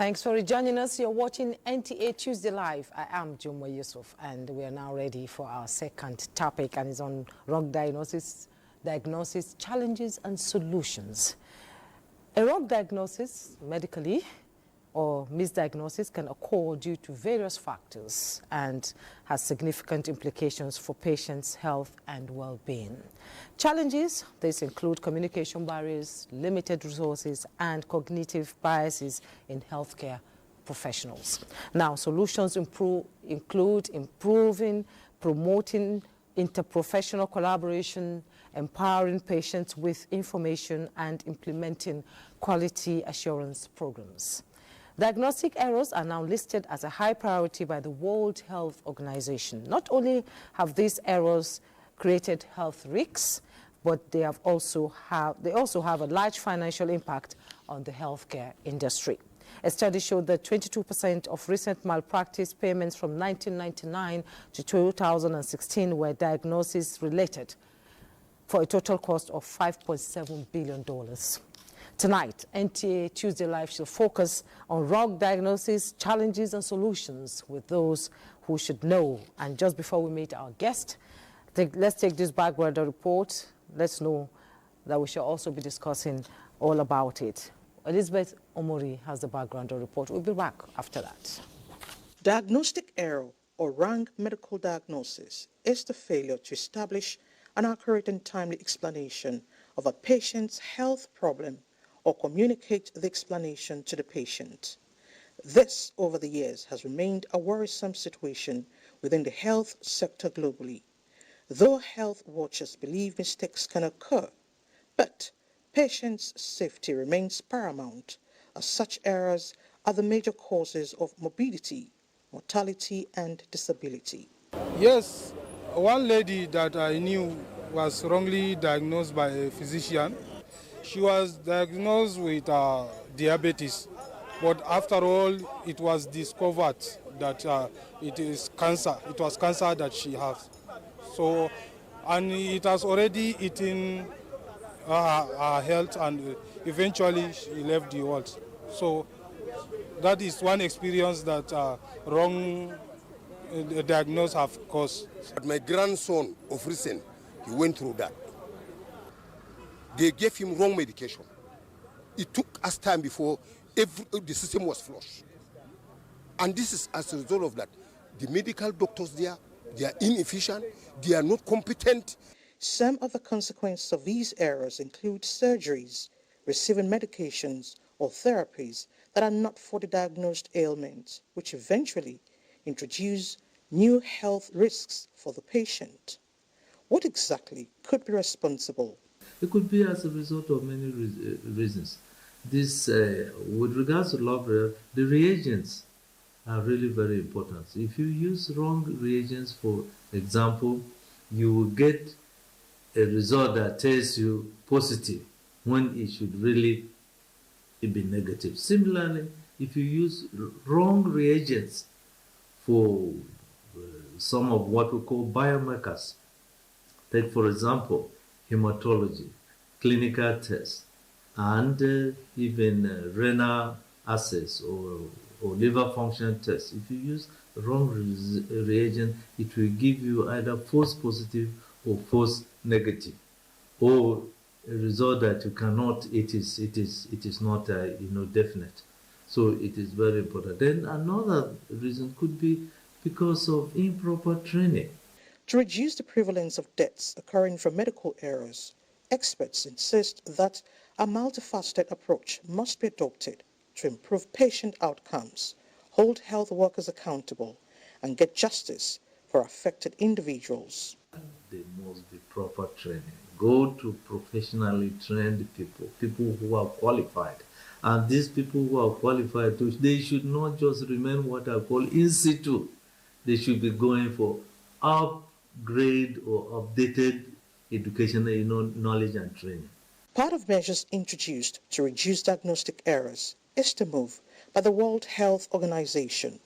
Thanks for joining us. You're watching NTA Tuesday Live. I am Jumwa Yusuf, and we are now ready for our second topic, and it's on wrong diagnosis, challenges and solutions. A wrong diagnosis, medically, or misdiagnosis can occur due to various factors and has significant implications for patients' health and well-being. Challenges, this include communication barriers, limited resources, and cognitive biases in healthcare professionals. Now, solutions include improving, promoting interprofessional collaboration, empowering patients with information, and implementing quality assurance programs. Diagnostic errors are now listed as a high priority by the World Health Organization. Not only have these errors created health risks, but they also have a large financial impact on the healthcare industry. A study showed that 22% of recent malpractice payments from 1999 to 2016 were diagnosis related, for a total cost of $5.7 billion. Tonight, NTA Tuesday Live shall focus on wrong diagnosis, challenges and solutions with those who should know. And just before we meet our guest, let's take this background report. Let's know that we shall also be discussing all about it. Elizabeth Omori has the background report. We'll be back after that. Diagnostic error or wrong medical diagnosis is the failure to establish an accurate and timely explanation of a patient's health problem or communicate the explanation to the patient. This, over the years, has remained a worrisome situation within the health sector globally. Though health watchers believe mistakes can occur, but patients' safety remains paramount, as such errors are the major causes of morbidity, mortality, and disability. Yes, one lady that I knew was wrongly diagnosed by a physician. She was diagnosed with diabetes, but after all, it was discovered that it is cancer. It was cancer that she has. So, and it has already eaten her health, and eventually she left the world. So, that is one experience that wrong diagnosis have caused. But my grandson of recent, he went through that. They gave him wrong medication. It took us time before the system was flushed. And this is as a result of that. The medical doctors there, they are inefficient, they are not competent. Some of the consequences of these errors include surgeries, receiving medications or therapies that are not for the diagnosed ailment, which eventually introduce new health risks for the patient. What exactly could be responsible? It could be as a result of many reasons. This, with regards to lab, the reagents are really very important. If you use wrong reagents, for example, you will get a result that tells you positive when it should really be negative. Similarly, if you use wrong reagents for some of what we call biomarkers, take for example, hematology, clinical tests, and even renal assays or liver function tests. If you use wrong reagent, it will give you either false positive or false negative, or a result that you cannot. It is not definite. So it is very important. Then another reason could be because of improper training. To reduce the prevalence of deaths occurring from medical errors, experts insist that a multifaceted approach must be adopted to improve patient outcomes, hold health workers accountable, and get justice for affected individuals. There must be proper training. Go to professionally trained people who are qualified. And these people who are qualified, they should not just remain what I call in situ. They should be going for upgrade or updated educational knowledge and training. Part of measures introduced to reduce diagnostic errors is the move by the World Health Organization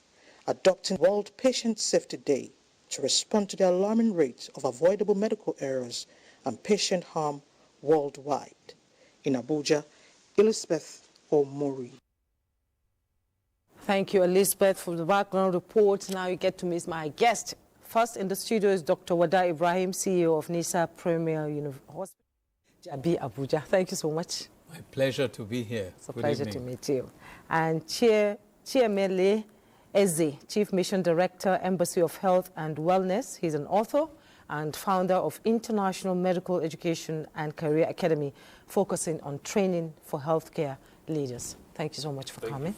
adopting World Patient Safety Day to respond to the alarming rate of avoidable medical errors and patient harm worldwide. In Abuja, Elizabeth Omori. Thank you, Elizabeth, for the background report. Now you get to meet my guest. First in the studio is Dr. Wada Ibrahim, CEO of NISA Premier Hospital, Jabi, Abuja. Thank you so much. My pleasure to be here. It's a pleasure to meet you. And Chiemele Eze, Chief Mission Director, Embassy of Health and Wellness. He's an author and founder of International Medical Education and Career Academy, focusing on training for healthcare leaders. Thank you so much for coming.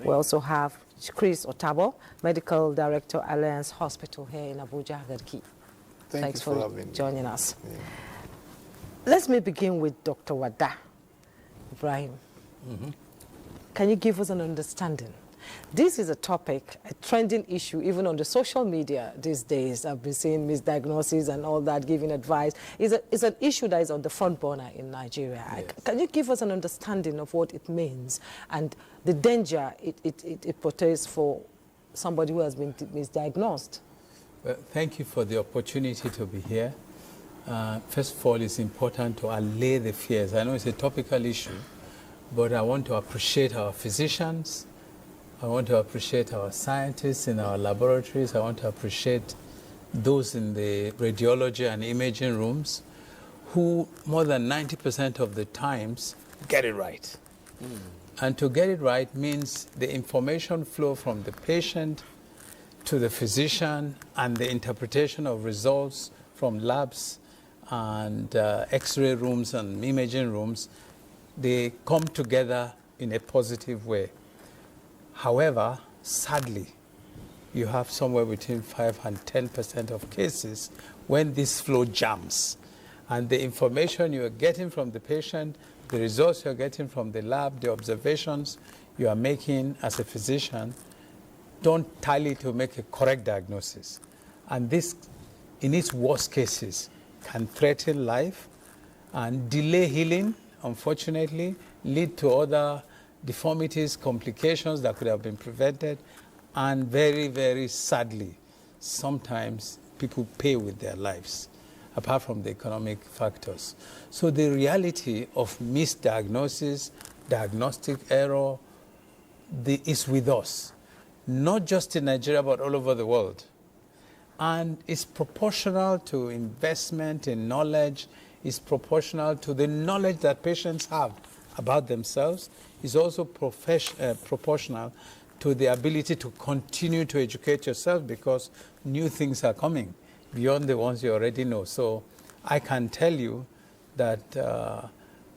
We also have Chris Otabo, Medical Director, Alliance Hospital here in Abuja, Garki. Thanks for joining us. Yeah. Let me begin with Dr. Wada Ibrahim. Can you give us an understanding? This is a topic, a trending issue, even on the social media these days. I've been seeing misdiagnosis and all that, giving advice. It's an issue that is on the front burner in Nigeria. Yes. Can you give us an understanding of what it means and the danger it portrays for somebody who has been misdiagnosed? Well, thank you for the opportunity to be here. First of all, it's important to allay the fears. I know it's a topical issue, but I want to appreciate our physicians. I want to appreciate our scientists in our laboratories. I want to appreciate those in the radiology and imaging rooms who more than 90% of the times get it right. And to get it right means the information flow from the patient to the physician and the interpretation of results from labs and X-ray rooms and imaging rooms, they come together in a positive way. However, sadly, you have somewhere between 5 and 10% of cases when this flow jams. And the information you are getting from the patient, the results you are getting from the lab, the observations you are making as a physician, don't tally to make a correct diagnosis. And this, in its worst cases, can threaten life and delay healing, unfortunately, lead to other deformities, complications that could have been prevented, and very, very sadly, sometimes people pay with their lives, apart from the economic factors. So the reality of misdiagnosis, diagnostic error, is with us, not just in Nigeria, but all over the world. And it's proportional to investment in knowledge, it's proportional to the knowledge that patients have about themselves, is also proportional to the ability to continue to educate yourself because new things are coming beyond the ones you already know. So I can tell you that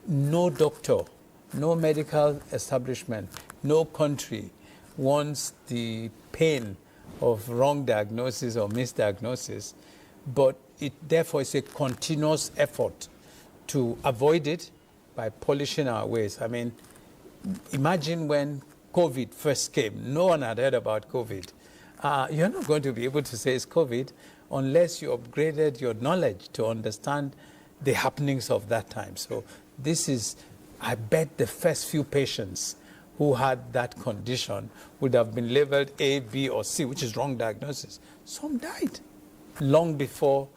no doctor, no medical establishment, no country wants the pain of wrong diagnosis or misdiagnosis, but therefore it's a continuous effort to avoid it by polishing our ways. I mean, imagine when COVID first came. No one had heard about COVID. You're not going to be able to say it's COVID unless you upgraded your knowledge to understand the happenings of that time. So this is, I bet the first few patients who had that condition would have been labeled A, B, or C, which is wrong diagnosis. Some died long before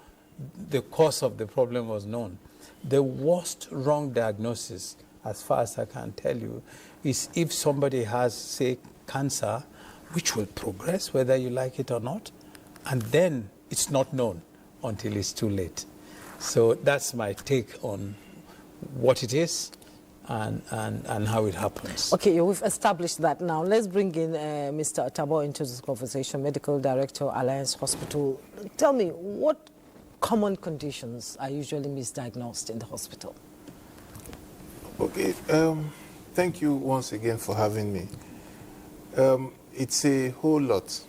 the cause of the problem was known. The worst wrong diagnosis, as far as I can tell you, is if somebody has, say, cancer, which will progress whether you like it or not, and then it's not known until it's too late. So that's my take on what it is and how it happens. Okay, we've established that now. Let's bring in Mr. Otabo into this conversation, Medical Director, Alliance Hospital. Tell me, what common conditions are usually misdiagnosed in the hospital? Okay, thank you once again for having me. It's a whole lot.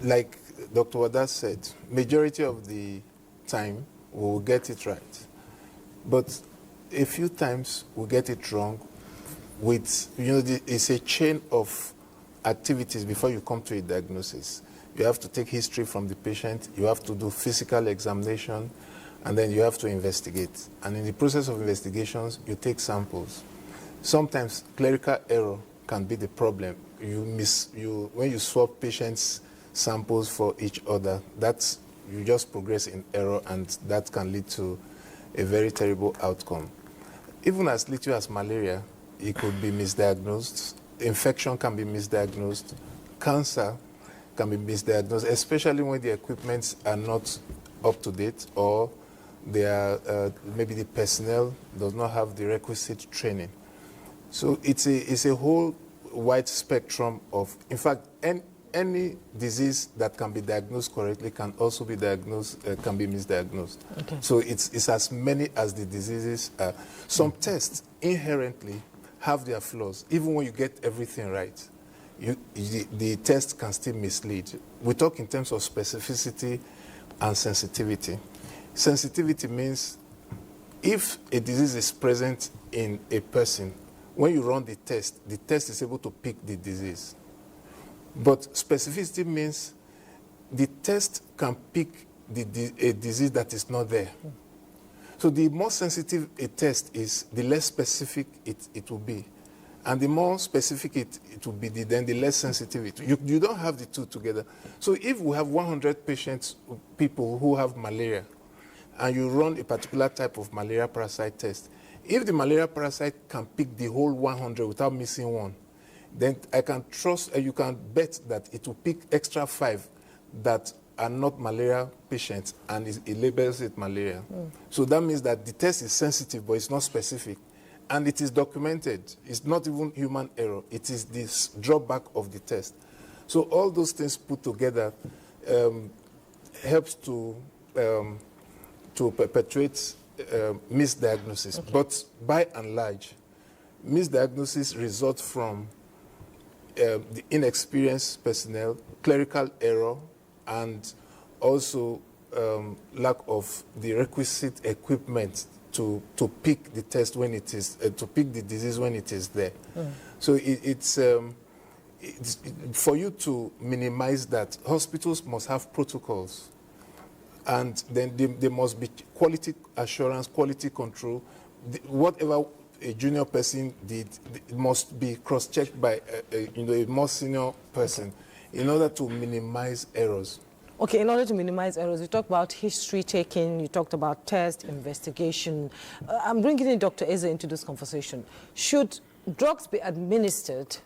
Like Dr. Wada said, majority of the time we will get it right. But a few times we get it wrong with, it's a chain of activities before you come to a diagnosis. You have to take history from the patient, you have to do physical examination, and then you have to investigate. And in the process of investigations, you take samples. Sometimes clerical error can be the problem. When you swap patients' samples for each other, you just progress in error, and that can lead to a very terrible outcome. Even as little as malaria, it could be misdiagnosed infection can be misdiagnosed, cancer can be misdiagnosed, especially when the equipments are not up to date or they are, maybe the personnel does not have the requisite training. So it's a whole wide spectrum of, in fact, any disease that can be diagnosed correctly can also be diagnosed, can be misdiagnosed. Okay. So it's as many as the diseases are. Some tests inherently have their flaws. Even when you get everything right, the test can still mislead. We talk in terms of specificity and sensitivity. Sensitivity means if a disease is present in a person, when you run the test is able to pick the disease. But specificity means the test can pick a disease that is not there. So the more sensitive a test is, the less specific it will be. And the more specific it will be, then the less sensitivity. You don't have the two together. So if we have 100 people who have malaria, and you run a particular type of malaria parasite test, if the malaria parasite can pick the whole 100 without missing one, then I can trust, you can bet that it will pick extra 5 that are not malaria patients, and it labels it malaria. So that means that the test is sensitive, but it's not specific. And it is documented. It's not even human error. It is this drawback of the test. So all those things put together helps to perpetuate misdiagnosis. Okay. But by and large, misdiagnosis results from the inexperienced personnel, clerical error, and also lack of the requisite equipment to pick the test when it is, to pick the disease when it is there. So it's for you to minimize that, hospitals must have protocols, and then there must be quality assurance, quality control. Whatever a junior person did, it must be cross-checked by a more senior person in order to minimize errors. Okay, in order to minimize errors, you talked about history taking, you talked about test, investigation. I'm bringing in Dr. Eze into this conversation. Should drugs be administered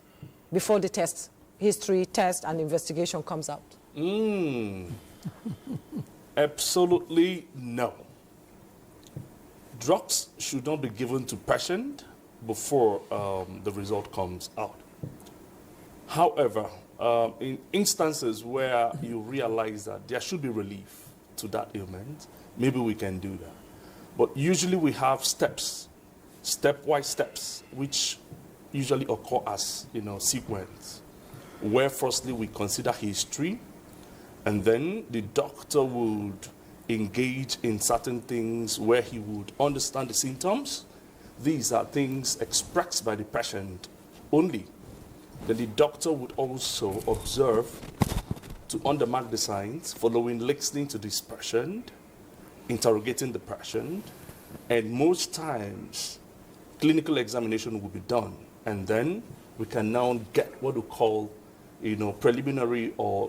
before the test, history, test, and investigation comes out? Absolutely no. Drugs should not be given to patient before the result comes out. However, in instances where you realize that there should be relief to that ailment, maybe we can do that. But usually we have steps, stepwise steps, which usually occur as sequence, where firstly we consider history, and then the doctor would engage in certain things where he would understand the symptoms. These are things expressed by the patient only. Then the doctor would also observe to undermark the signs, following listening to this patient, interrogating the patient, and most times clinical examination will be done. And then we can now get what we call preliminary or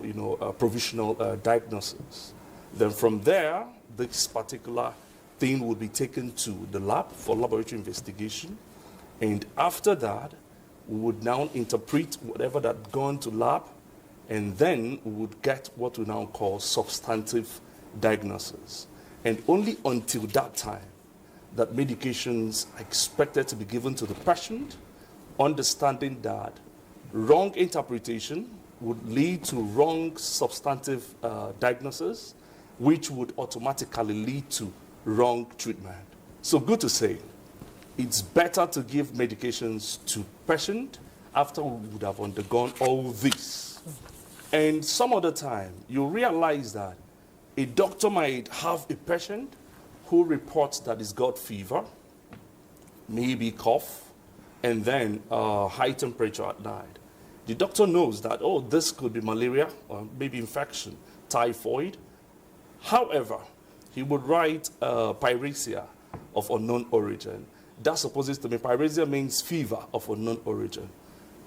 provisional diagnosis. Then from there, this particular thing will be taken to the lab for laboratory investigation. And after that, we would now interpret whatever that gone to lab, and then we would get what we now call substantive diagnosis. And only until that time that medications are expected to be given to the patient, understanding that wrong interpretation would lead to wrong substantive diagnosis, which would automatically lead to wrong treatment. So good to say, it's better to give medications to patient after we would have undergone all this. And some other time, you realize that a doctor might have a patient who reports that he's got fever, maybe cough, and then high temperature at night. The doctor knows that, oh, this could be malaria or maybe infection, typhoid. However, he would write pyrexia of unknown origin. That supposes to be pyrexia means fever of unknown origin.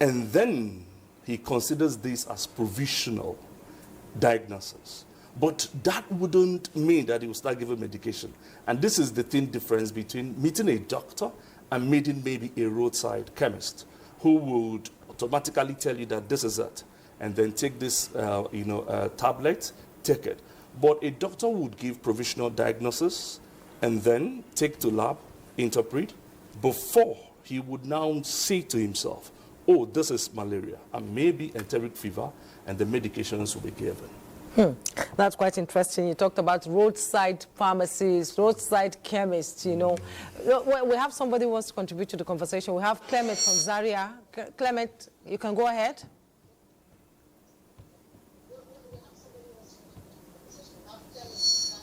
And then he considers this as provisional diagnosis. But that wouldn't mean that he will start giving medication. And this is the thin difference between meeting a doctor and meeting maybe a roadside chemist who would automatically tell you that this is it, and then take this, tablet, take it. But a doctor would give provisional diagnosis and then take to lab, interpret, before he would now say to himself, oh, this is malaria, and maybe enteric fever, and the medications will be given. That's quite interesting. You talked about roadside pharmacies, roadside chemists, you know. We have somebody who wants to contribute to the conversation. We have Clement from Zaria. Clement, you can go ahead.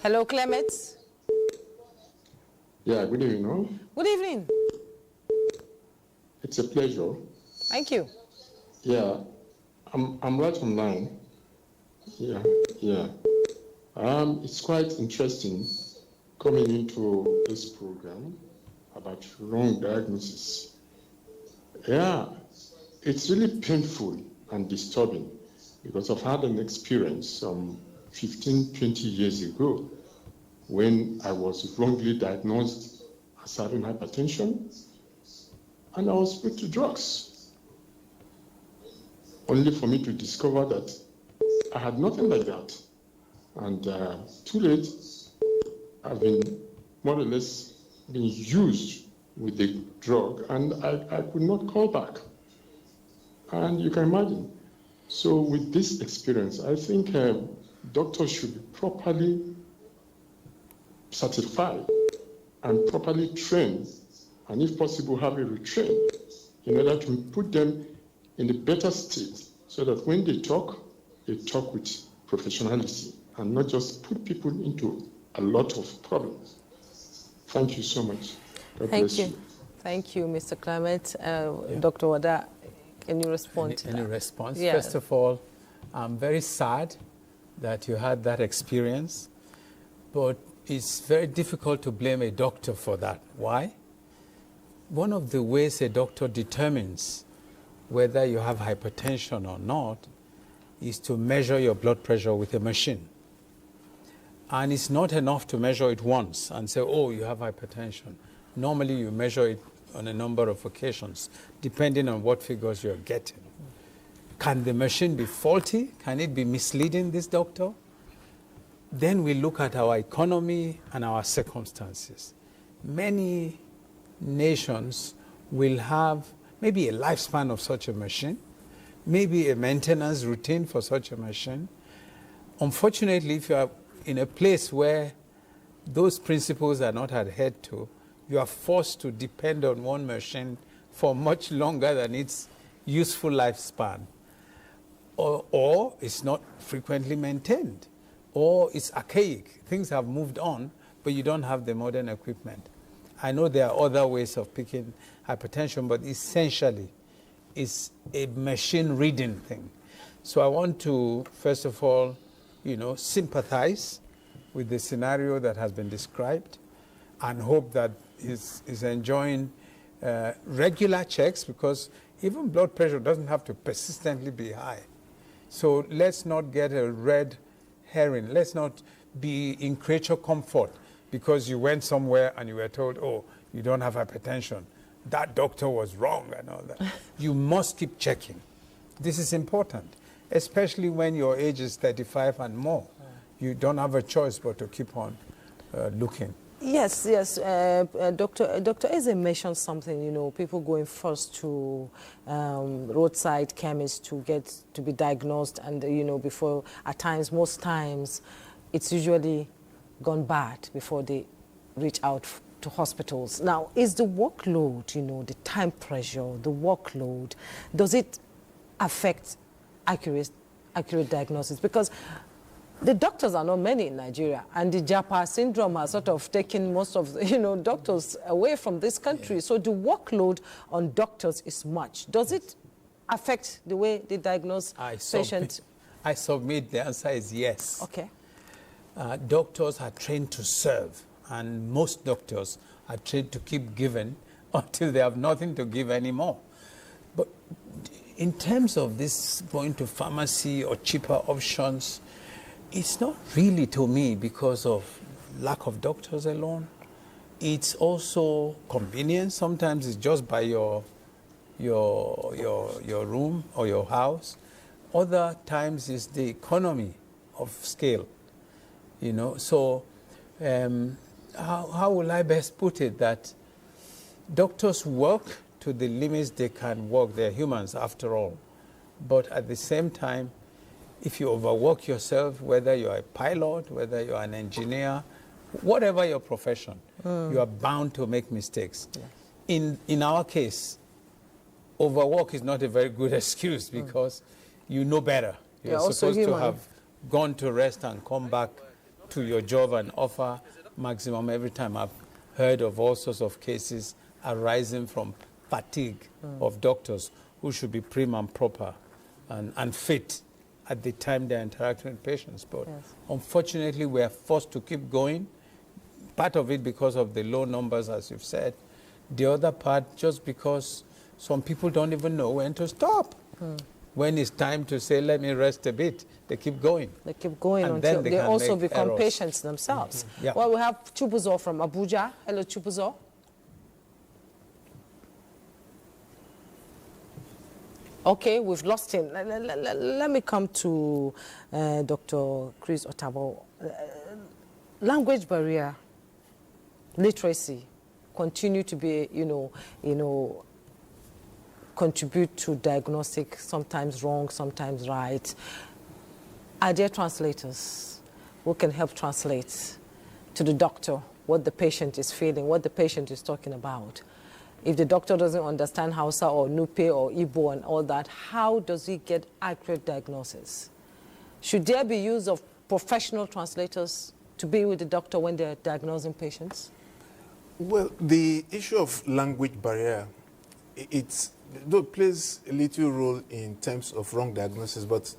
Hello, Clement. Yeah, good evening. No? Good evening. It's a pleasure. Thank you. Yeah, I'm right online. Yeah. It's quite interesting coming into this program about wrong diagnosis. Yeah, it's really painful and disturbing because I've had an experience some 15, 20 years ago when I was wrongly diagnosed as having hypertension and I was put to drugs, only for me to discover that I had nothing like that. And too late, I've been more or less been used with the drug and I could not call back. And you can imagine. So with this experience, I think doctors should be properly certified and properly trained, and if possible, have a retrain in order to put them in a better state so that when they talk with professionalism and not just put people into a lot of problems. Thank you so much. God bless you. Thank you, Mr. Clement. Dr. Wada, can you respond to that? Any response? Yeah. First of all, I'm very sad that you had that experience, but it's very difficult to blame a doctor for that. Why? One of the ways a doctor determines whether you have hypertension or not is to measure your blood pressure with a machine. And it's not enough to measure it once and say, oh, you have hypertension. Normally you measure it on a number of occasions, depending on what figures you're getting. Can the machine be faulty? Can it be misleading this doctor? Then we look at our economy and our circumstances. Many nations will have maybe a lifespan of such a machine, maybe a maintenance routine for such a machine. Unfortunately, if you are in a place where those principles are not adhered to, you are forced to depend on one machine for much longer than its useful lifespan. Or it's not frequently maintained, or it's archaic. Things have moved on, but you don't have the modern equipment. I know there are other ways of picking hypertension, but essentially it's a machine reading thing. So I want to, first of all, sympathize with the scenario that has been described and hope that he's enjoying regular checks, because even blood pressure doesn't have to persistently be high. So let's not get a red herring. Let's not be in creature comfort because you went somewhere and you were told, oh, you don't have hypertension. That doctor was wrong and all that. You must keep checking. This is important, especially when your age is 35 and more. You don't have a choice but to keep on looking. Yes. Dr. Eze mentioned something, people going first to roadside chemists to be diagnosed, and, before, most times, it's usually gone bad before they reach out to hospitals. Now, is the workload, the time pressure, the workload, does it affect accurate diagnosis? Because the doctors are not many in Nigeria, and the Japa syndrome has sort of taken most of the, doctors away from this country. Yeah. So the workload on doctors is much. Does it affect the way they diagnose patients? I submit the answer is yes. Okay. Doctors are trained to serve, and most doctors are trained to keep giving until they have nothing to give anymore. But in terms of this going to pharmacy or cheaper options, it's not really, to me, because of lack of doctors alone. It's also convenience. Sometimes it's just by your your room or your house. Other times is the economy of scale, you know. So how will I best put it? That doctors work to the limits they can work. They're humans after all. But at the same time, if you overwork yourself, whether you're a pilot, whether you're an engineer, whatever your profession, you are bound to make mistakes. Yes. In our case, overwork is not a very good excuse because you know better. You're supposed to have gone to rest and come back to your job and offer maximum every time. I've heard of all sorts of cases arising from fatigue of doctors who should be prim and proper and fit at the time they're interacting with patients. But unfortunately, we are forced to keep going. Part of it because of the low numbers, as you've said. The other part, just because some people don't even know when to stop. When it's time to say, let me rest a bit, they keep going. They keep going and until they also become patients themselves. Yeah. Well, we have Chubuzo from Abuja. Hello, Chubuzo. Okay, we've lost him. Let me come to Dr. Chris Otabo. Language barrier, literacy, continue to be, contribute to diagnostic, sometimes wrong, sometimes right. Are there translators who can help translate to the doctor what the patient is feeling, what the patient is talking about? If the doctor doesn't understand Hausa or Nupe or Igbo and all that, how does he get accurate diagnosis? Should there be use of professional translators to be with the doctor when they're diagnosing patients? Well, the issue of language barrier, it plays a little role in terms of wrong diagnosis, but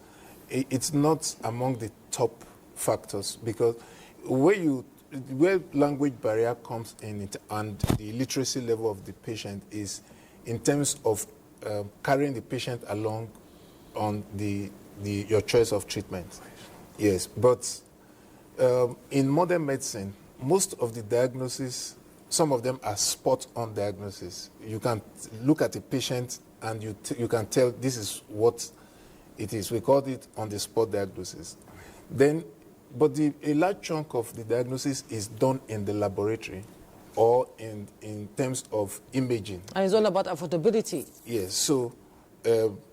it's not among the top factors, because where language barrier comes in and the literacy level of the patient is in terms of carrying the patient along on your choice of treatment. Yes, but in modern medicine, most of the diagnoses, some of them are spot-on diagnosis. You can look at a patient and you can tell this is what it is. We call it on-the-spot diagnosis. But a large chunk of the diagnosis is done in the laboratory or in terms of imaging. And it's all about affordability. Yes, so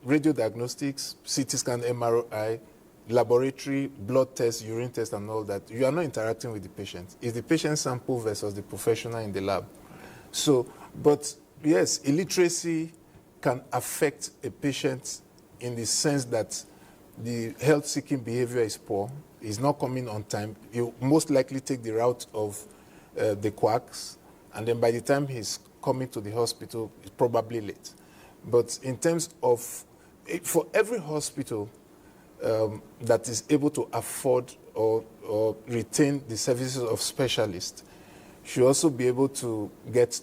radio diagnostics, CT scan, MRI, laboratory, blood test, urine test, and all that, you are not interacting with the patient. It's the patient sample versus the professional in the lab. So, but yes, illiteracy can affect a patient in the sense that the health-seeking behavior is poor, is not coming on time. You most likely take the route of the quacks, and then by the time he's coming to the hospital, it's probably late. But in terms of, for every hospital that is able to afford or retain the services of specialists, should also be able to get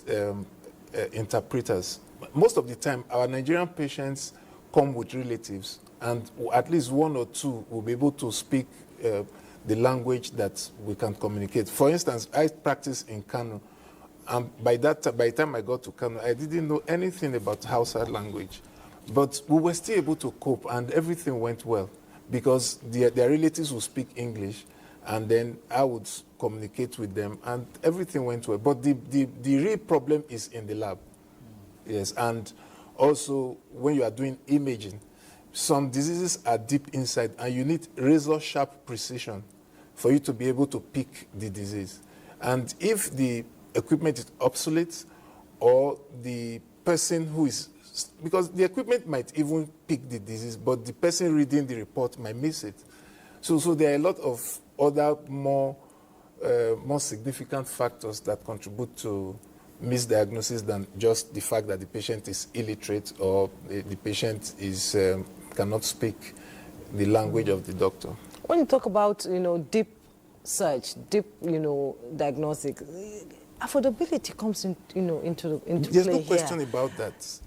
interpreters. Most of the time, our Nigerian patients come with relatives, and at least one or two will be able to speak the language that we can communicate. For instance, I practice in Kano, and by the time I got to Kano, I didn't know anything about Hausa language. But we were still able to cope, and everything went well, because their relatives would speak English, and then I would communicate with them, and everything went well. But the real problem is in the lab. Yes, and also when you are doing imaging, some diseases are deep inside, and you need razor-sharp precision for you to be able to pick the disease. And if the equipment is obsolete, or the person who is, because the equipment might even pick the disease, but the person reading the report might miss it. So there are a lot of other more significant factors that contribute to misdiagnosis than just the fact that the patient is illiterate or the patient is cannot speak the language of the doctor. When you talk about deep search, deep diagnostic, affordability comes into There's play no question here. about that.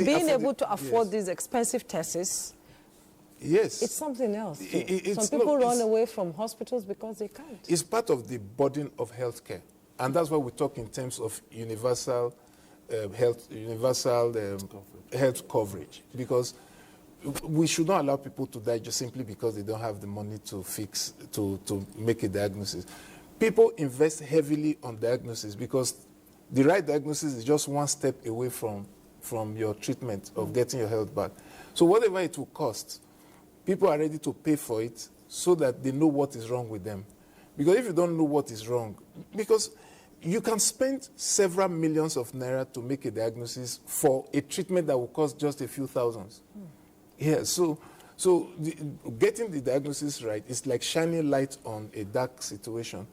Being able to afford these expensive tests, yes, it's something else. Some people run away from hospitals because they can't. It's part of the burden of healthcare. And that's why we talk in terms of universal universal health coverage, because we should not allow people to die just simply because they don't have the money to make a diagnosis. People invest heavily on diagnosis because the right diagnosis is just one step away from your treatment of getting your health back. So whatever it will cost, people are ready to pay for it so that they know what is wrong with them. Because if you don't know what is wrong, because you can spend several millions of naira to make a diagnosis for a treatment that will cost just a few thousands. Yeah, so getting the diagnosis right is like shining light on a dark situation.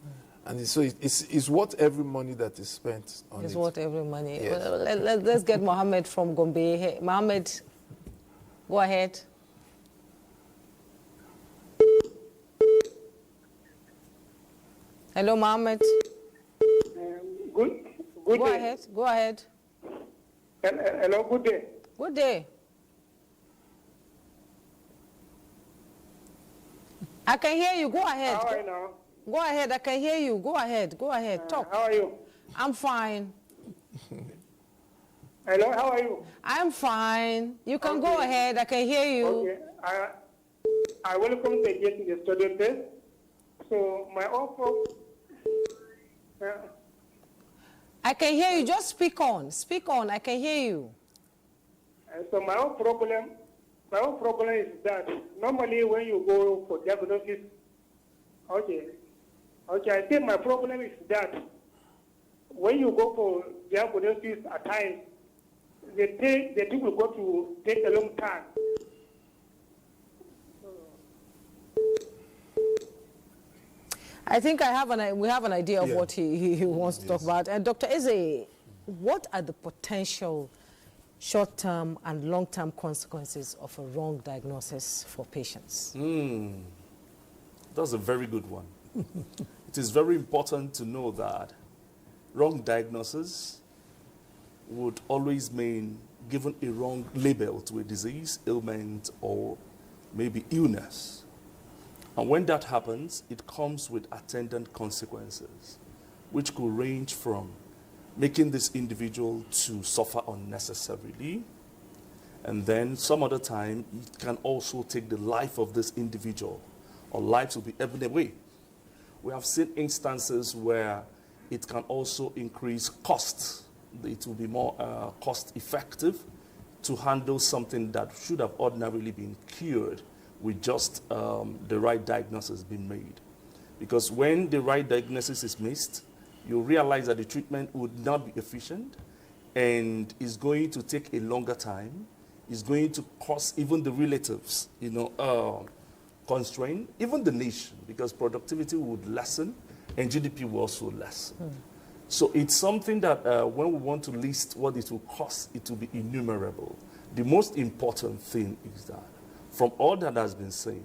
And so it's worth every money that is spent on it. It's worth every money. Yes. Well, let's get Mohammed from Gombe. Hey, Mohammed, go ahead. Hello, Mohammed. Good Go day. ahead. Go ahead. Hello, good day. Good day. I can hear you. Go ahead. How are you now? Go ahead. I can hear you. Go ahead. Go ahead. Talk. How are you? I'm fine. Hello, how are you? I'm fine. You can go ahead. I can hear you. Okay. I welcome the guest in the studio test. So my offer. I can hear you. Just speak on. Speak on. I can hear you. So my own problem is that normally when you go for diagnosis, okay, I think my problem is that when you go for diagnosis at times, the thing will go to take a long time. I think we have an idea of what he wants to talk about. And Dr. Eze, what are the potential short-term and long-term consequences of a wrong diagnosis for patients? That's a very good one. It is very important to know that wrong diagnosis would always mean giving a wrong label to a disease, ailment, or maybe illness. And when that happens, it comes with attendant consequences, which could range from making this individual to suffer unnecessarily, and then some other time, it can also take the life of this individual, or lives will be ebbing away. We have seen instances where it can also increase costs. It will be more cost effective to handle something that should have ordinarily been cured with just the right diagnosis being made. Because when the right diagnosis is missed, you realize that the treatment would not be efficient and is going to take a longer time, is going to cause even the relatives, constrain, even the nation, because productivity would lessen and GDP will also lessen. So it's something that when we want to list what it will cost, it will be innumerable. The most important thing is that from all that has been said,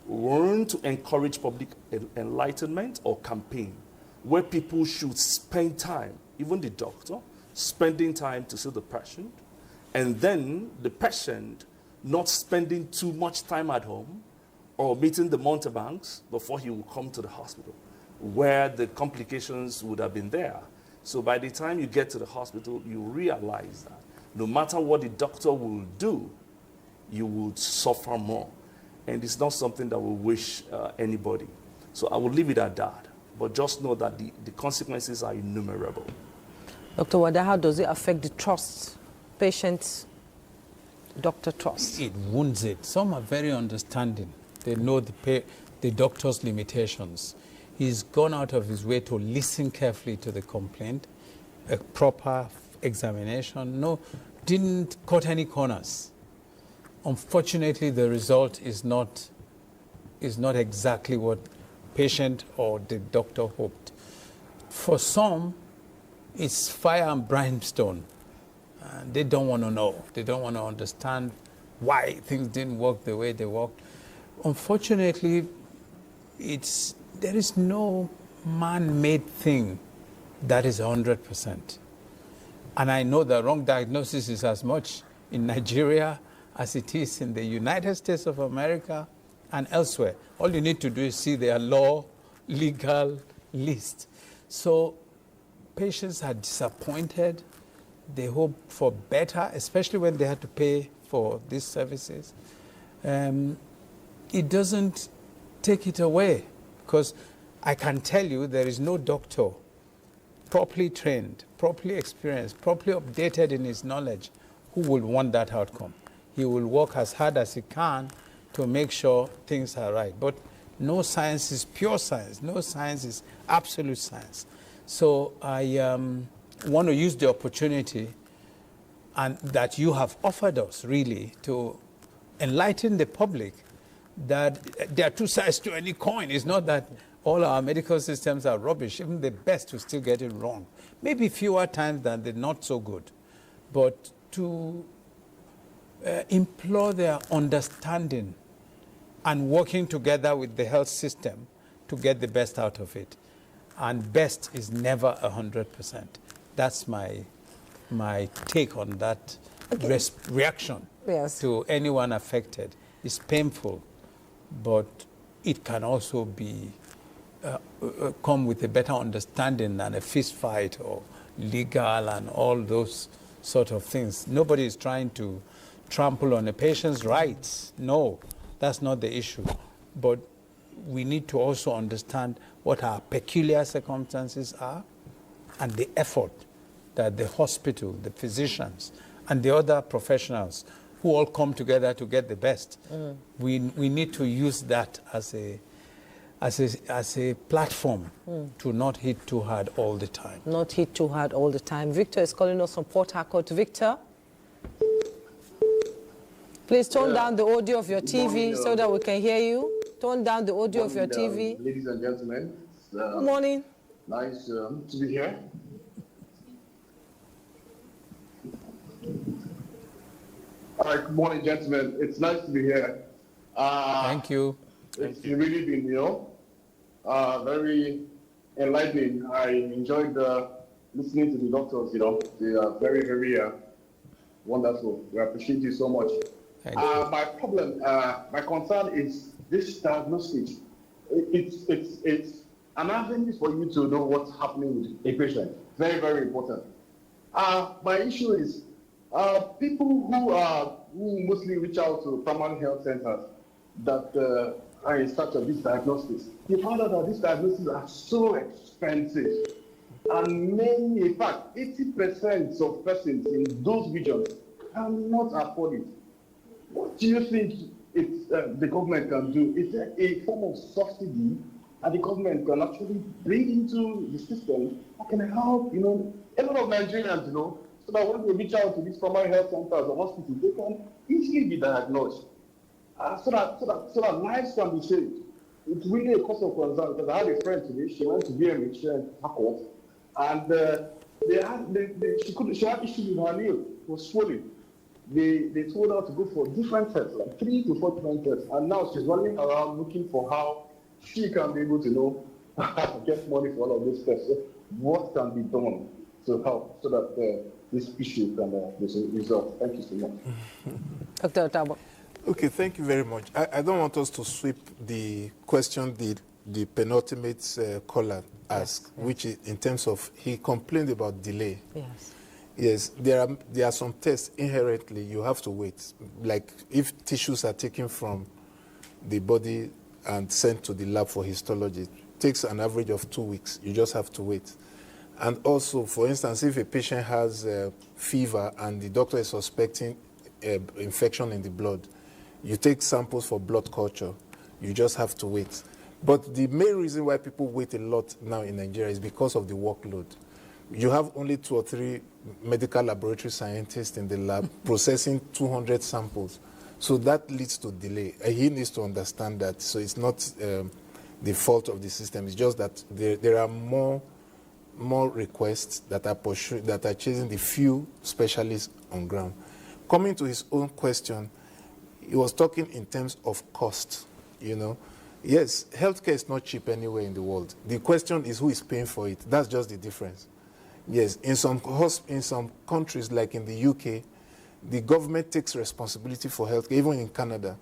we want to encourage public enlightenment or campaign where people should spend time, even the doctor, spending time to see the patient, and then the patient not spending too much time at home or meeting the mountebanks before he will come to the hospital, where the complications would have been there. So by the time you get to the hospital, you realize that no matter what the doctor will do, you will suffer more. And it's not something that we wish anybody. So I will leave it at that. But just know that the consequences are innumerable. Dr. Wada, how does it affect the trust, patient-doctor trust? It wounds it. Some are very understanding. They know the doctor's limitations. He's gone out of his way to listen carefully to the complaint, a proper examination. Didn't cut any corners. Unfortunately, the result is not exactly what patient or the doctor hoped. For some, it's fire and brimstone. They don't want to know. They don't want to understand why things didn't work the way they worked. Unfortunately, there is no man-made thing that is 100%. And I know that wrong diagnosis is as much in Nigeria as it is in the United States of America and elsewhere. All you need to do is see their legal list. So patients are disappointed. they hope for better, especially when they had to pay for these services. It doesn't take it away, because I can tell you there is no doctor properly trained, properly experienced, properly updated in his knowledge who will want that outcome. He will work as hard as he can to make sure things are right. But no science is pure science. No science is absolute science. So I want to use the opportunity and that you have offered us, really, to enlighten the public that there are two sides to any coin. It's not that all our medical systems are rubbish. Even the best will still get it wrong. Maybe fewer times than the not so good. But to implore their understanding and working together with the health system to get the best out of it. And best is never 100%. That's my take on that reaction to anyone affected. It's painful, but it can also be come with a better understanding than a fist fight or legal and all those sort of things. Nobody is trying to trample on a patient's rights. No, that's not the issue. But we need to also understand what our peculiar circumstances are and the effort that the hospital, the physicians, and the other professionals who all come together to get the best. We need to use that as a platform to not hit too hard all the time. Not hit too hard all the time. Victor is calling us from Port Harcourt. Victor, please turn down the audio of your TV so that we can hear you. Turn down the audio of your TV. Ladies and gentlemen. Good morning. Nice to be here. All right, good morning, gentlemen. It's nice to be here. Thank you. It's really been, very enlightening. I enjoyed listening to the doctors, They are very, very wonderful. We appreciate you so much. My problem, my concern is this diagnosis. It's an avenue for you to know what's happening with a patient. Very, very important. My issue is people who mostly reach out to primary health centers that are in search of this diagnosis. You find out that these diagnoses are so expensive, and many, in fact, 80% of persons in those regions cannot afford it. What do you think the government can do? Is there a form of subsidy that the government can actually bring into the system that can help, a lot of Nigerians, so that when they reach out to these primary health centers or hospitals, they can easily be diagnosed, so that lives can be saved. It's really a cause of concern, because I had a friend today. She went to BMH in Harcourt, and she had issues with her nail. It was swollen. They told her to go for different tests, like 3 to 4 different tests, and now she's running around looking for how she can be able to get money for all of these tests. So what can be done to help so that this issue can be resolved? Thank you so much. Dr. Otabo. Okay, thank you very much. I don't want us to sweep the question the penultimate caller asked, which is in terms of, he complained about delay. Yes. Yes, there are some tests inherently you have to wait. Like if tissues are taken from the body and sent to the lab for histology, it takes an average of 2 weeks. You just have to wait. And also, for instance, if a patient has fever and the doctor is suspecting infection in the blood, you take samples for blood culture. You just have to wait. But the main reason why people wait a lot now in Nigeria is because of the workload. You have only 2 or 3 medical laboratory scientists in the lab processing 200 samples. So that leads to delay. He needs to understand that. So it's not the fault of the system. It's just that there are more requests that are chasing the few specialists on ground. Coming to his own question, he was talking in terms of cost, Yes, healthcare is not cheap anywhere in the world. The question is who is paying for it. That's just the difference. Yes, in some countries, like in the UK, the government takes responsibility for healthcare, even in Canada.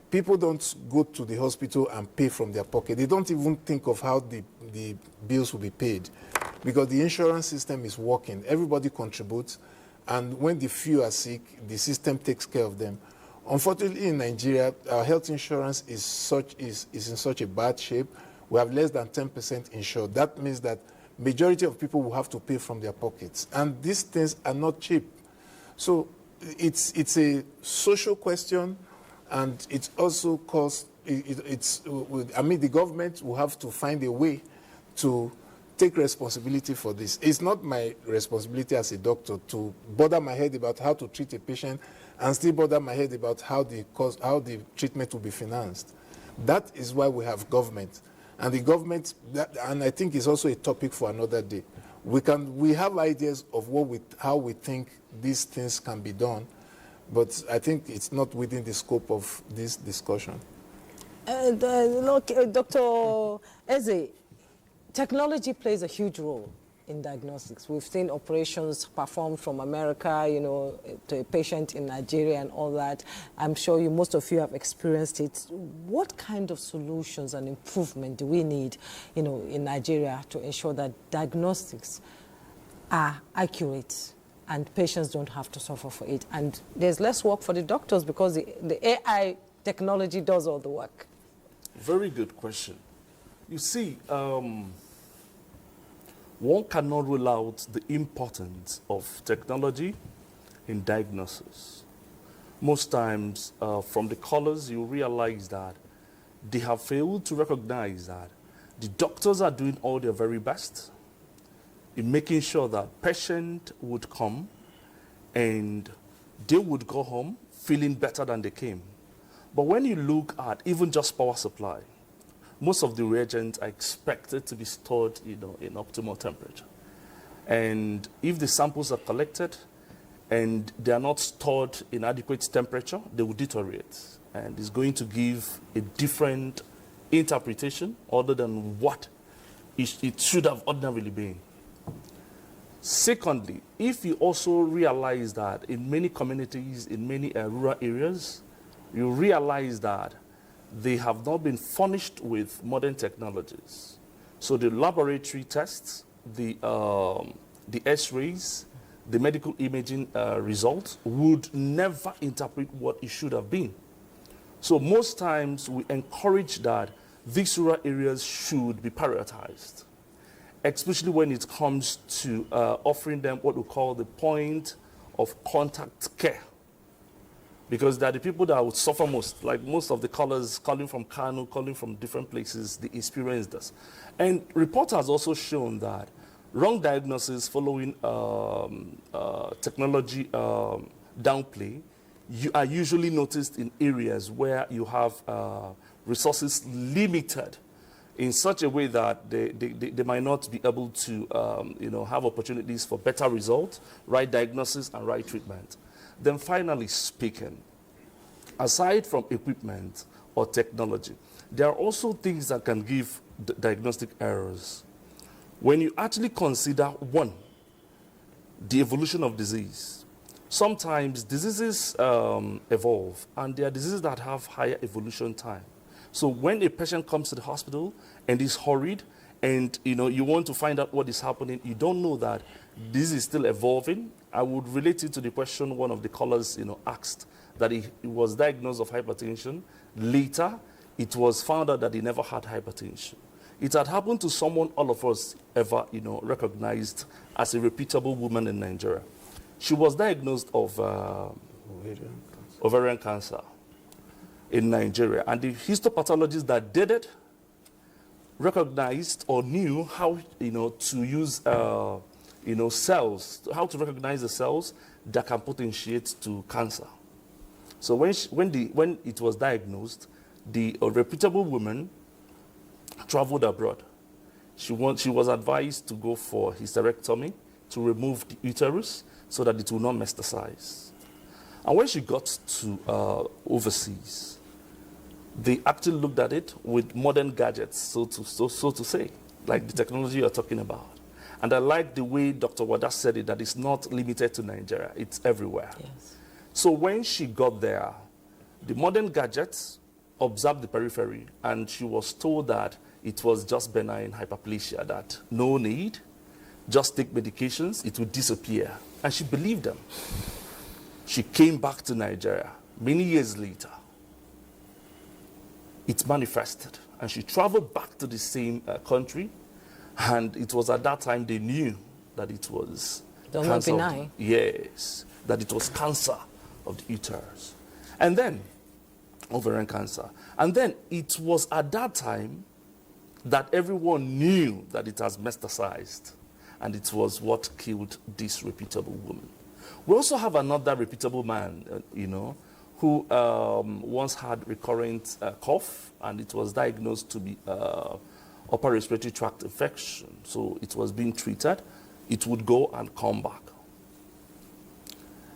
People don't go to the hospital and pay from their pocket. They don't even think of how the bills will be paid, because the insurance system is working. Everybody contributes, and when the few are sick, the system takes care of them. Unfortunately, in Nigeria, our health insurance is in such a bad shape. We have less than 10% insured. That means that majority of people will have to pay from their pockets, and these things are not cheap. So it's a social question, and it also costs. I mean, the government will have to find a way to take responsibility for this. It's not my responsibility as a doctor to bother my head about how to treat a patient and still bother my head about how the treatment will be financed. That is why we have government. And the government, and I think it's also a topic for another day. We have ideas of how we think these things can be done, but I think it's not within the scope of this discussion. Look, Dr. Eze, technology plays a huge role in diagnostics. We've seen operations performed from America, to a patient in Nigeria and all that. I'm sure most of you have experienced it. What kind of solutions and improvement do we need, in Nigeria to ensure that diagnostics are accurate and patients don't have to suffer for it? And there's less work for the doctors because the AI technology does all the work. Very good question. You see, one cannot rule out the importance of technology in diagnosis. Most times, from the callers, you realize that they have failed to recognize that the doctors are doing all their very best in making sure that patient would come and they would go home feeling better than they came. But when you look at even just power supply, most of the reagents are expected to be stored, in optimal temperature. And if the samples are collected and they are not stored in adequate temperature, they will deteriorate. And it's going to give a different interpretation other than what it should have ordinarily been. Secondly, if you also realize that in many communities, in many rural areas, you realize that they have not been furnished with modern technologies. So the laboratory tests, the X-rays, the medical imaging results would never interpret what it should have been. So most times we encourage that these rural areas should be prioritized, especially when it comes to offering them what we call the point of contact care. Because they're the people that would suffer most. Like most of the callers calling from Kano, calling from different places, they experience this. And report has also shown that wrong diagnosis following technology downplay are usually noticed in areas where you have resources limited in such a way that they might not be able to have opportunities for better results, right diagnosis, and right treatment. Then finally speaking, aside from equipment or technology, there are also things that can give diagnostic errors. When you actually consider, one, the evolution of disease. Sometimes diseases evolve, and there are diseases that have higher evolution time. So when a patient comes to the hospital and is hurried, and you want to find out what is happening, you don't know that this is still evolving. I would relate it to the question one of the callers asked, that he was diagnosed of hypertension. Later, it was found out that he never had hypertension. It had happened to someone all of us ever recognized as a reputable woman in Nigeria. She was diagnosed of ovarian cancer in Nigeria, and the histopathologist that did it recognized or knew how to use cells, how to recognize the cells that can potentiate to cancer. So when it was diagnosed, the reputable woman traveled abroad. She was advised to go for hysterectomy to remove the uterus so that it will not metastasize. And when she got to overseas, they actually looked at it with modern gadgets, so to say, like the technology you're talking about. And I like the way Dr. Wada said it, that it's not limited to Nigeria, it's everywhere. Yes. So when she got there, the modern gadgets observed the periphery, and she was told that it was just benign hyperplasia, that no need, just take medications, it will disappear. And she believed them. She came back to Nigeria many years later. It manifested. And she traveled back to the same country. And it was at that time they knew that it was cancer. Benign. Yes, that it was cancer of the uterus. And then, ovarian cancer. And then it was at that time that everyone knew that it has metastasized. And it was what killed this reputable woman. We also have another reputable man, who once had recurrent cough, and it was diagnosed to be upper respiratory tract infection. So it was being treated. It would go and come back.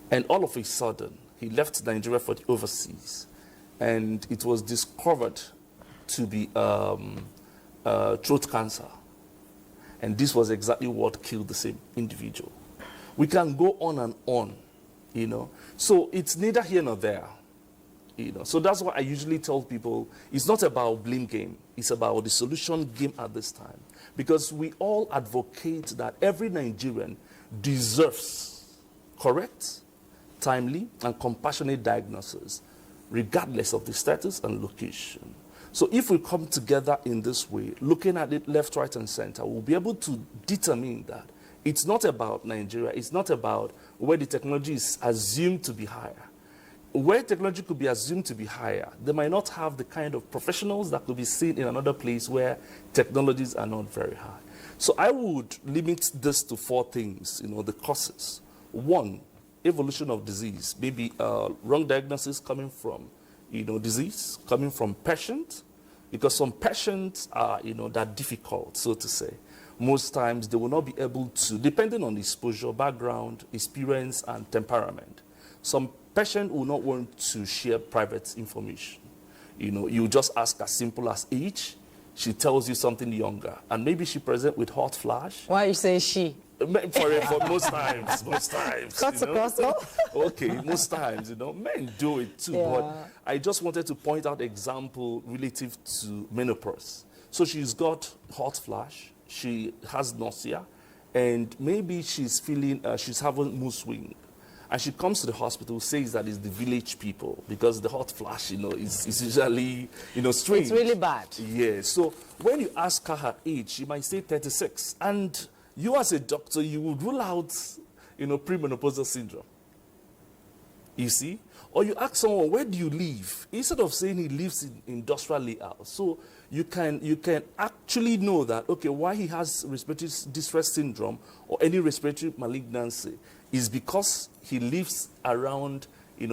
And all of a sudden, he left Nigeria for the overseas. And it was discovered to be throat cancer. And this was exactly what killed the same individual. We can go on and on, So it's neither here nor there, So that's why I usually tell people it's not about blame game. It's about the solution game at this time. Because we all advocate that every Nigerian deserves correct, timely, and compassionate diagnosis, regardless of the status and location. So if we come together in this way, looking at it left, right, and center, we'll be able to determine that it's not about Nigeria. It's not about where the technology is assumed to be higher. Where technology could be assumed to be higher, they might not have the kind of professionals that could be seen in another place where technologies are not very high. So I would limit this to 4 things, the causes. 1, evolution of disease, maybe wrong diagnosis coming from disease, coming from patients, because some patients are, they're difficult, so to say. Most times they will not be able to, depending on exposure, background, experience, and temperament. Some patient will not want to share private information. You just ask as simple as age, she tells you something younger, and maybe she presents with hot flash. Why are you saying she? For most times. Okay, most times, men do it too. Yeah. But I just wanted to point out example relative to menopause. So she's got hot flash, she has nausea, and maybe she's feeling, she's having mood swing. And she comes to the hospital, says that it's the village people, because the hot flash, is usually, strange. It's really bad. Yeah, so when you ask her age, she might say 36. And you as a doctor, you would rule out, premenopausal syndrome. You see? Or you ask someone, where do you live? Instead of saying he lives in industrial layout. So you can actually know that, okay, why he has respiratory distress syndrome or any respiratory malignancy is because he lives around,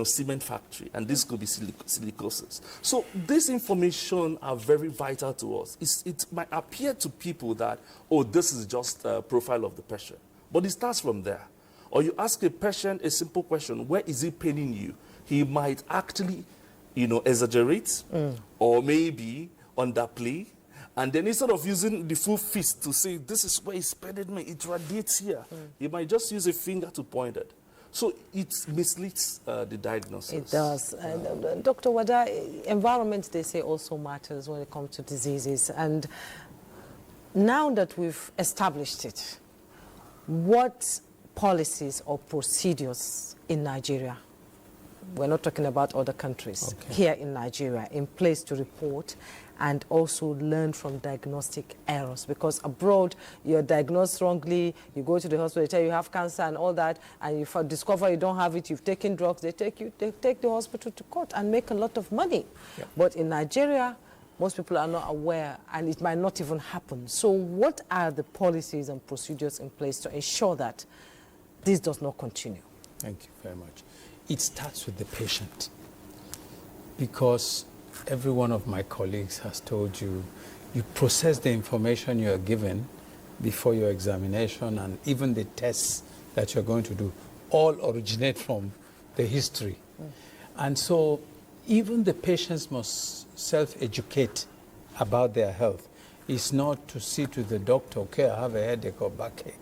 cement factory, and this could be silicosis. So this information are very vital to us. It might appear to people that, oh, this is just a profile of the patient, but it starts from there. Or you ask a patient a simple question, where is it paining you? He might actually, exaggerate, or maybe underplay. And then instead of using the full fist to say, this is where it's paining me, it radiates here, he might just use a finger to point it. So it misleads the diagnosis. It does. Dr. Wada, environment, they say, also matters when it comes to diseases. And now that we've established it, what policies or procedures in Nigeria, we're not talking about other countries, here in Nigeria, in place to report and also learn from diagnostic errors? Because abroad, you're diagnosed wrongly, you go to the hospital, they tell you have cancer and all that, and you discover you don't have it, you've taken drugs, they take the hospital to court and make a lot of money. Yeah. But in Nigeria, most people are not aware, and it might not even happen. So what are the policies and procedures in place to ensure that this does not continue? Thank you very much. It starts with the patient, because every one of my colleagues has told you, you process the information you are given before your examination, and even the tests that you're going to do all originate from the history. And so even the patients must self-educate about their health. It's not to sit with the doctor, okay, I have a headache or backache.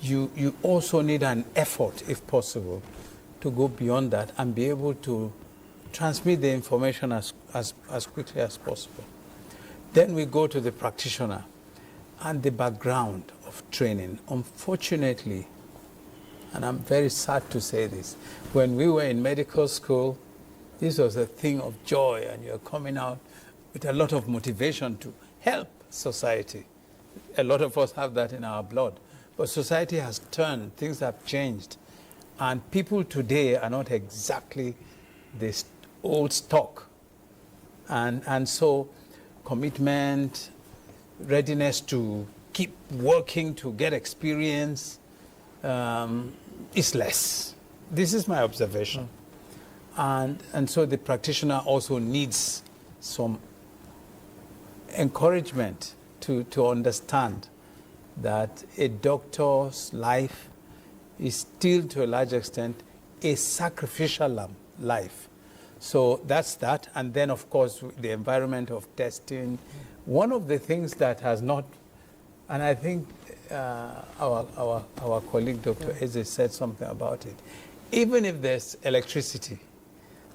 You also need an effort, if possible, to go beyond that and be able to transmit the information as quickly as possible. Then we go to the practitioner and the background of training. Unfortunately, and I'm very sad to say this. When we were in medical school, this was a thing of joy, and you're coming out with a lot of motivation to help society. A lot of us have that in our blood. But society has turned, things have changed, and people today are not exactly this old stock. And so commitment, readiness to keep working to get experience is less. This is my observation. And so the practitioner also needs some encouragement to understand that a doctor's life is still, to a large extent, a sacrificial life. So that's that. And then, of course, the environment of testing. One of the things that has not, and I think our colleague, Dr. Eze, said something about it. Even if there's electricity,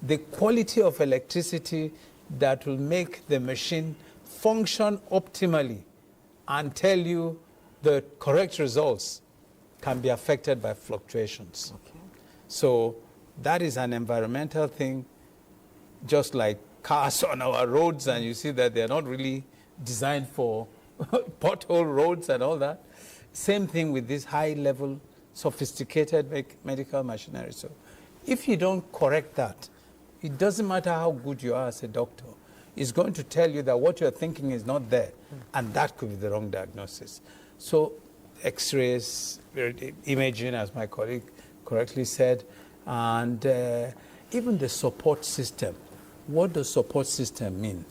the quality of electricity that will make the machine function optimally and tell you the correct results can be affected by fluctuations. Okay. So that is an environmental thing, just like cars on our roads, and you see that they're not really designed for pothole roads and all that. Same thing with this high-level, sophisticated medical machinery. So if you don't correct that, it doesn't matter how good you are as a doctor. It's going to tell you that what you're thinking is not there, and that could be the wrong diagnosis. So X-rays, imaging, as my colleague correctly said, and even the support system. What does support system mean?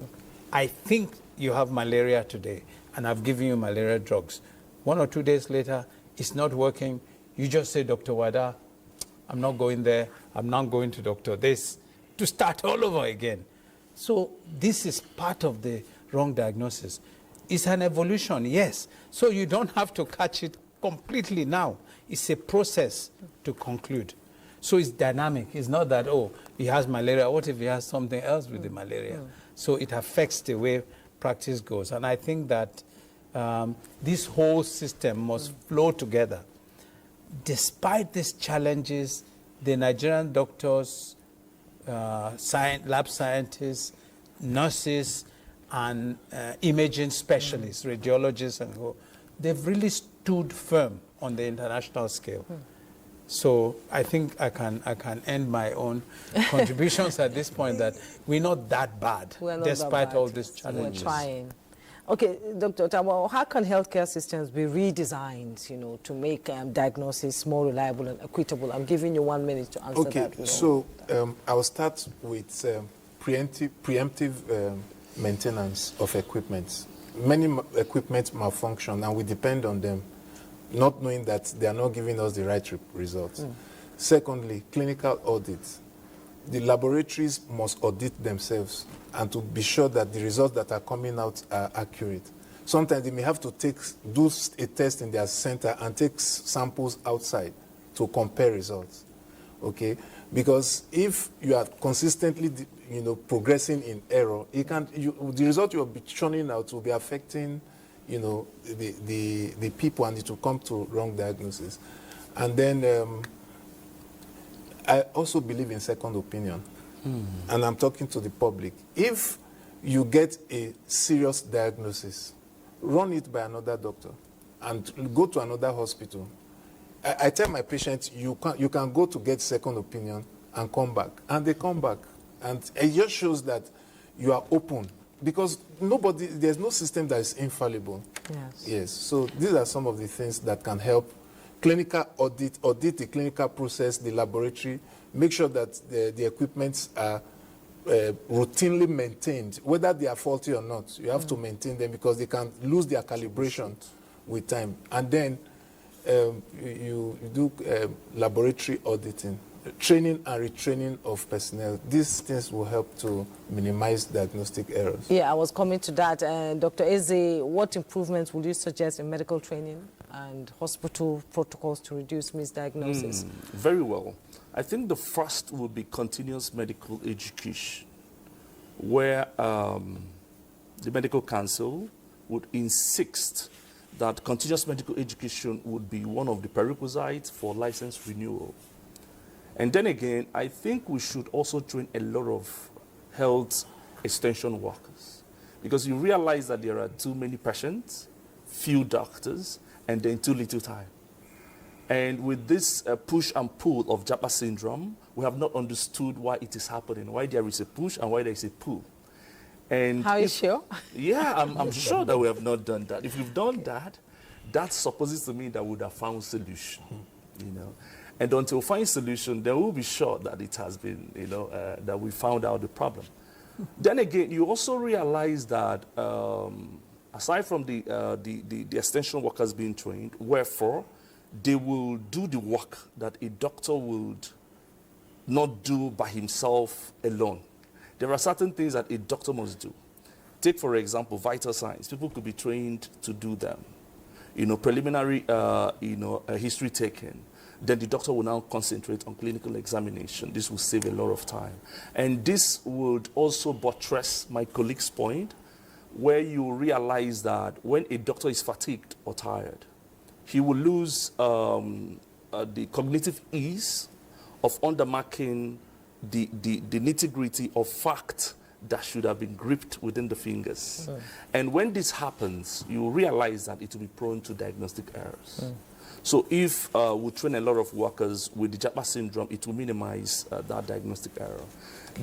I think you have malaria today, and I've given you malaria drugs. 1 or 2 days later, it's not working. You just say, Dr. Wada, I'm not going there. I'm not going to Dr. This, to start all over again. So this is part of the wrong diagnosis. It's an evolution, yes. So you don't have to catch it completely now. It's a process to conclude. So it's dynamic. It's not that, oh, he has malaria. What if he has something else with the malaria? So it affects the way practice goes. And I think that this whole system must flow together. Despite these challenges, the Nigerian doctors, lab scientists, nurses, and imaging specialists, radiologists, and they've really stood firm on the international scale. So I think I can end my own contributions at this point that we're not that bad, despite all these challenges. We're trying. Okay, Dr. Otawa, how can healthcare systems be redesigned, to make diagnosis more reliable and equitable? I'm giving you 1 minute to answer that. Okay, so I'll start with preemptive maintenance of equipment. Many equipment malfunction, and we depend on them, not knowing that they are not giving us the right results. Secondly, clinical audits. The laboratories must audit themselves and to be sure that the results that are coming out are accurate. Sometimes they may have to do a test in their center and take samples outside to compare results. Okay? Because if you are consistently, progressing in error, the result you'll be churning out will be affecting, the people, and it will come to wrong diagnosis. And then I also believe in second opinion, and I'm talking to the public. If you get a serious diagnosis, run it by another doctor and go to another hospital. I tell my patients, you can go to get second opinion and come back. And they come back. And it just shows that you are open. Because there's no system that is infallible. Yes. So these are some of the things that can help. Clinical audit the clinical process, the laboratory, make sure that the equipments are routinely maintained, whether they are faulty or not. You have to maintain them because they can lose their calibration with time. And then you do laboratory auditing, training and retraining of personnel. These things will help to minimize diagnostic errors. Yeah, I was coming to that. Dr. Eze, what improvements would you suggest in medical training and hospital protocols to reduce misdiagnosis? Very well. I think the first will be continuous medical education, where the medical council would insist that continuous medical education would be one of the prerequisites for license renewal. And then again, I think we should also train a lot of health extension workers, because you realize that there are too many patients, few doctors, and then too little time. And with this push and pull of Japa syndrome, we have not understood why it is happening, why there is a push and why there is a pull. And How are you sure? Yeah, I'm sure that we have not done that. If we've done that, that supposes to me that we would have found solution, you know. And until we find solution, then we'll be sure that it has been, you know, that we found out the problem. Then again, you also realize that aside from the extension workers being trained, wherefore they will do the work that a doctor would not do by himself alone. There are certain things that a doctor must do. Take, for example, vital signs. People could be trained to do them. You know, preliminary, history taken. Then the doctor will now concentrate on clinical examination. This will save a lot of time. And this would also buttress my colleague's point, where you realize that when a doctor is fatigued or tired, he will lose the cognitive ease of undermarking the nitty-gritty of fact that should have been gripped within the fingers. And when this happens, you realize that it will be prone to diagnostic errors. So if we train a lot of workers with the Japa syndrome, it will minimize that diagnostic error.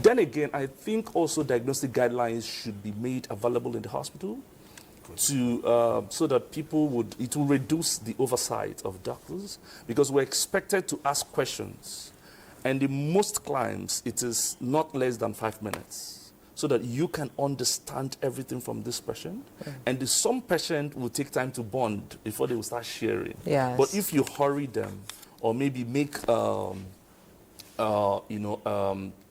Then again, I think also diagnostic guidelines should be made available in the hospital to, so that it will reduce the oversight of doctors, because we're expected to ask questions. And in most clients, it is not less than 5 minutes, so that you can understand everything from this patient. And some patient will take time to bond before they will start sharing. Yes. But if you hurry them, or maybe make,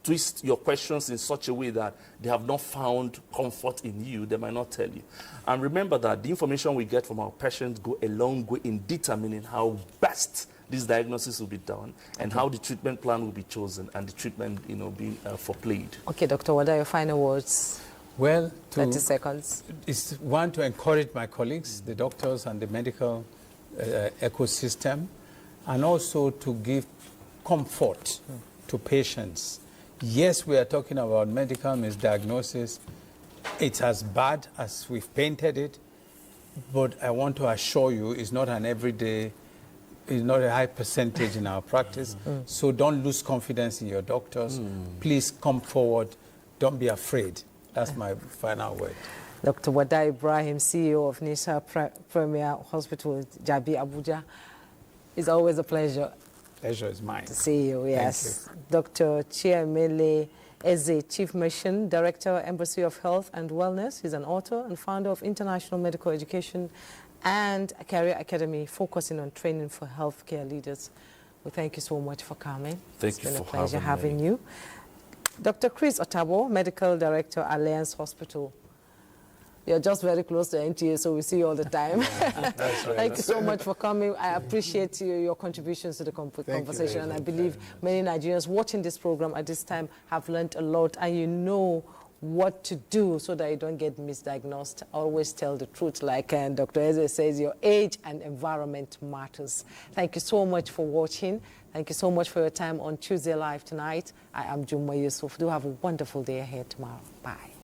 twist your questions in such a way that they have not found comfort in you, they might not tell you. And remember that the information we get from our patients go a long way in determining how best this diagnosis will be done, and how the treatment plan will be chosen, and the treatment, you know, being foreplayed. Okay, Dr. what are your final words? Well, 30 seconds. Is one, to encourage my colleagues, the doctors and the medical ecosystem, and also to give comfort to patients. Yes, we are talking about medical misdiagnosis. It's as bad as we've painted it, but I want to assure you it's not an everyday, it's not a high percentage in our practice. So don't lose confidence in your doctors. Please come forward. Don't be afraid. That's my final word. Dr. Wada Ibrahim, CEO of Nisha Premier Hospital, Jabi, Abuja. It's always a pleasure. Pleasure is mine. To see you, yes. Thank you. Dr. Chiamele Eze, Chief Mission Director, Embassy of Health and Wellness. He's an author and founder of International Medical Education and a Career Academy focusing on training for healthcare leaders. We thank you so much for coming. Thank you for having me. It's been a pleasure having you. Dr. Chris Otabo, Medical Director, Alliance Hospital. You're just very close to NTA, so we see you all the time. Thank you so much for coming. I appreciate your contributions to the conversation, and I believe many Nigerians watching this program at this time have learned a lot, and you know what to do so that you don't get misdiagnosed. Always tell the truth, like Dr. Eze says, your age and environment matters. Thank you so much for watching. Thank you so much for your time on Tuesday Live tonight. I am Jumwa Yusuf. Do have a wonderful day ahead tomorrow. Bye.